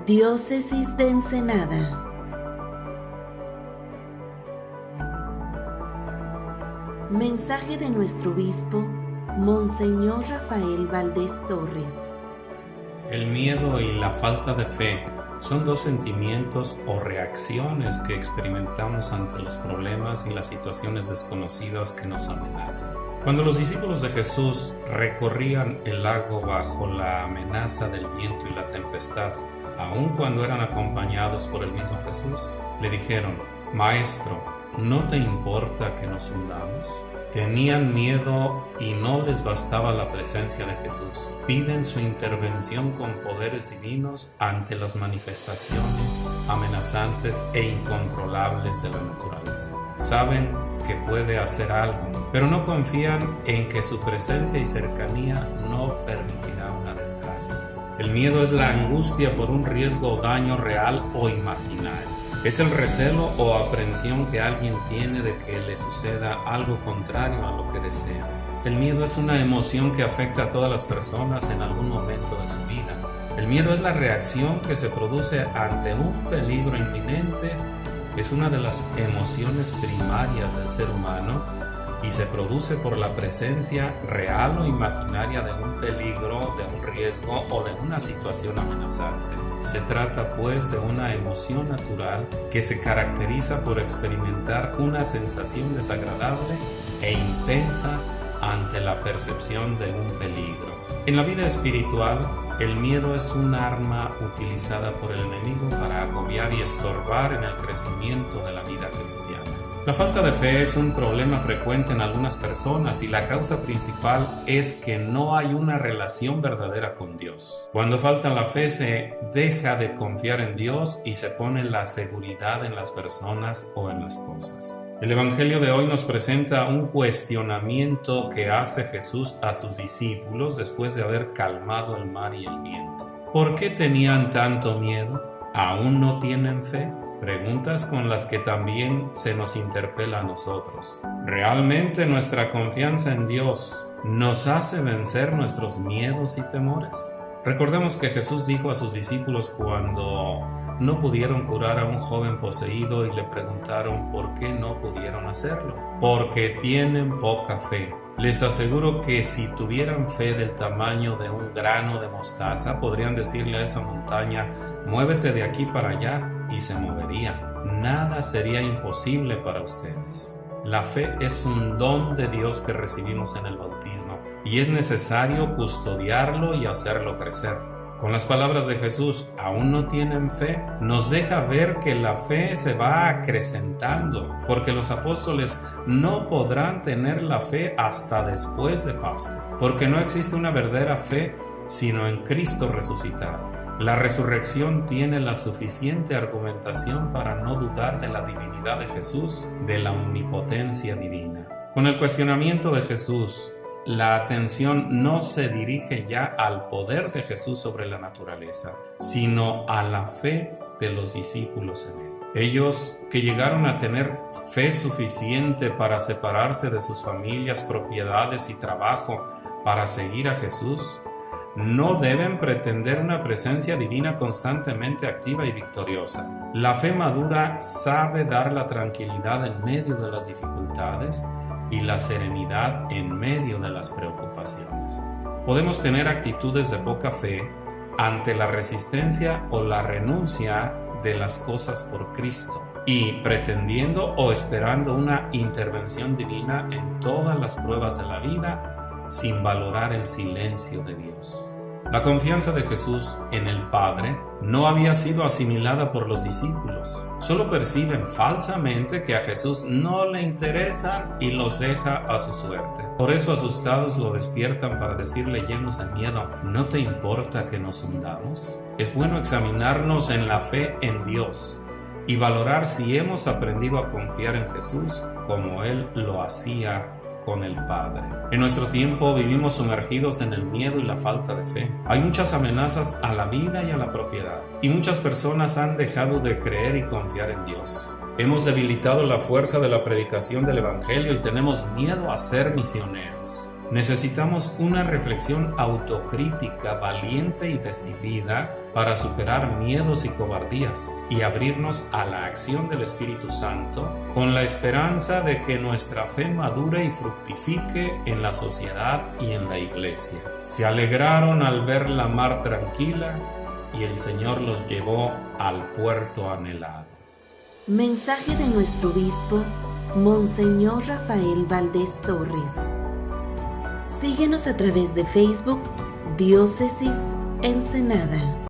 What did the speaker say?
Diócesis de Ensenada. Mensaje de nuestro obispo, Monseñor Rafael Valdés Torres. El miedo y la falta de fe son dos sentimientos o reacciones que experimentamos ante los problemas y las situaciones desconocidas que nos amenazan. Cuando los discípulos de Jesús recorrían el lago bajo la amenaza del viento y la tempestad, aun cuando eran acompañados por el mismo Jesús, le dijeron: Maestro, ¿no te importa que nos hundamos? Tenían miedo y no les bastaba la presencia de Jesús. Piden su intervención con poderes divinos ante las manifestaciones amenazantes e incontrolables de la naturaleza. Saben que puede hacer algo, pero no confían en que su presencia y cercanía no permitirá una desgracia. El miedo es la angustia por un riesgo o daño real o imaginario. Es el recelo o aprensión que alguien tiene de que le suceda algo contrario a lo que desea. El miedo es una emoción que afecta a todas las personas en algún momento de su vida. El miedo es la reacción que se produce ante un peligro inminente. Es una de las emociones primarias del ser humano y se produce por la presencia real o imaginaria de un peligro, de un riesgo o de una situación amenazante. Se trata pues de una emoción natural que se caracteriza por experimentar una sensación desagradable e intensa ante la percepción de un peligro. En la vida espiritual, el miedo es un arma utilizada por el enemigo para agobiar y estorbar en el crecimiento de la vida cristiana. La falta de fe es un problema frecuente en algunas personas y la causa principal es que no hay una relación verdadera con Dios. Cuando falta la fe se deja de confiar en Dios y se pone la seguridad en las personas o en las cosas. El Evangelio de hoy nos presenta un cuestionamiento que hace Jesús a sus discípulos después de haber calmado el mar y el viento. ¿Por qué tenían tanto miedo? ¿Aún no tienen fe? Preguntas con las que también se nos interpela a nosotros. ¿Realmente nuestra confianza en Dios nos hace vencer nuestros miedos y temores? Recordemos que Jesús dijo a sus discípulos cuando no pudieron curar a un joven poseído y le preguntaron por qué no pudieron hacerlo. Porque tienen poca fe. Les aseguro que si tuvieran fe del tamaño de un grano de mostaza, podrían decirle a esa montaña: muévete de aquí para allá, y se movería. Nada sería imposible para ustedes. La fe es un don de Dios que recibimos en el bautismo y es necesario custodiarlo y hacerlo crecer. Con las palabras de Jesús, ¿aún no tienen fe?, nos deja ver que la fe se va acrecentando, porque los apóstoles no podrán tener la fe hasta después de Pascua, porque no existe una verdadera fe sino en Cristo resucitado. La resurrección tiene la suficiente argumentación para no dudar de la divinidad de Jesús, de la omnipotencia divina. Con el cuestionamiento de Jesús, la atención no se dirige ya al poder de Jesús sobre la naturaleza, sino a la fe de los discípulos en él. Ellos, que llegaron a tener fe suficiente para separarse de sus familias, propiedades y trabajo para seguir a Jesús, no deben pretender una presencia divina constantemente activa y victoriosa. La fe madura sabe dar la tranquilidad en medio de las dificultades y la serenidad en medio de las preocupaciones. Podemos tener actitudes de poca fe ante la resistencia o la renuncia de las cosas por Cristo y pretendiendo o esperando una intervención divina en todas las pruebas de la vida, sin valorar el silencio de Dios. La confianza de Jesús en el Padre no había sido asimilada por los discípulos. Solo perciben falsamente que a Jesús no le interesan y los deja a su suerte. Por eso asustados lo despiertan para decirle llenos de miedo: ¿no te importa que nos hundamos? Es bueno examinarnos en la fe en Dios y valorar si hemos aprendido a confiar en Jesús como Él lo hacía con el Padre. En nuestro tiempo vivimos sumergidos en el miedo y la falta de fe. Hay muchas amenazas a la vida y a la propiedad, y muchas personas han dejado de creer y confiar en Dios. Hemos debilitado la fuerza de la predicación del Evangelio y tenemos miedo a ser misioneros. Necesitamos una reflexión autocrítica valiente y decidida para superar miedos y cobardías y abrirnos a la acción del Espíritu Santo con la esperanza de que nuestra fe madure y fructifique en la sociedad y en la iglesia. Se alegraron al ver la mar tranquila y el Señor los llevó al puerto anhelado. Mensaje de nuestro obispo, Monseñor Rafael Valdés Torres. Síguenos a través de Facebook, Diócesis Ensenada.